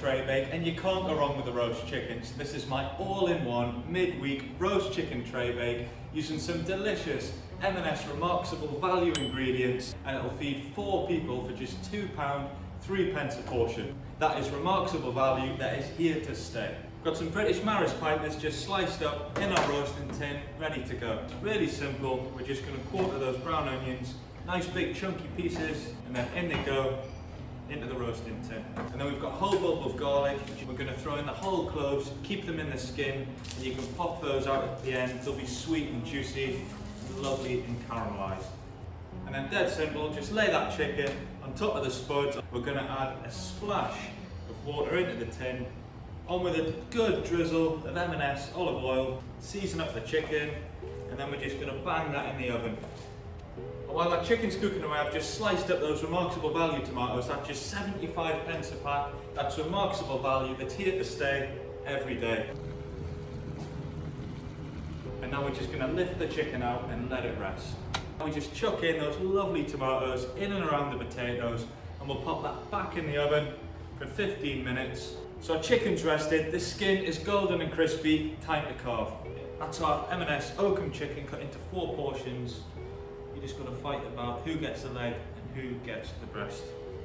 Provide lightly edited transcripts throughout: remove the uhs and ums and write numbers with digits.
Traybake, and you can't go wrong with the roast chickens. This is my all-in-one midweek roast chicken Traybake using some delicious M&S Remarksable value ingredients, and it'll feed 4 people for just £2, 3 pence a portion. That is Remarksable value that is here to stay. Got some British Maris pipers just sliced up in our roasting tin, ready to go. Really simple. We're just going to quarter those brown onions, nice big chunky pieces, and then in they go into the roasting tin. And then we've got a whole bulb of garlic. We're going to throw in the whole cloves, keep them in the skin, and you can pop those out at the end. They'll be sweet and juicy, lovely and caramelised. And then dead simple, just lay that chicken on top of the spuds. We're going to add a splash of water into the tin, on with a good drizzle of M&S olive oil, season up the chicken, and then we're just going to bang that in the oven. While that chicken's cooking away, I've just sliced up those Remarksable value tomatoes. That's just 75 pence a pack. That's Remarksable value that's here to stay every day. And now we're just going to lift the chicken out and let it rest. We just chuck in those lovely tomatoes in and around the potatoes, and we'll pop that back in the oven for 15 minutes. So our chicken's rested, the skin is golden and crispy, time to carve. That's our M&S Oakham chicken cut into 4 portions. You just got to fight about who gets the leg and who gets the breast.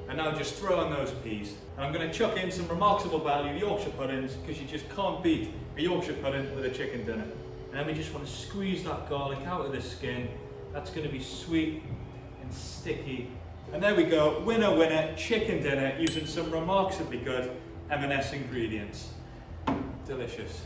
And now just throw on those peas. And I'm going to chuck in some Remarksable value Yorkshire puddings, because you just can't beat a Yorkshire pudding with a chicken dinner. And then we just want to squeeze that garlic out of the skin. That's going to be sweet and sticky. And there we go, winner winner, chicken dinner using some remarkably good M&S ingredients. Delicious.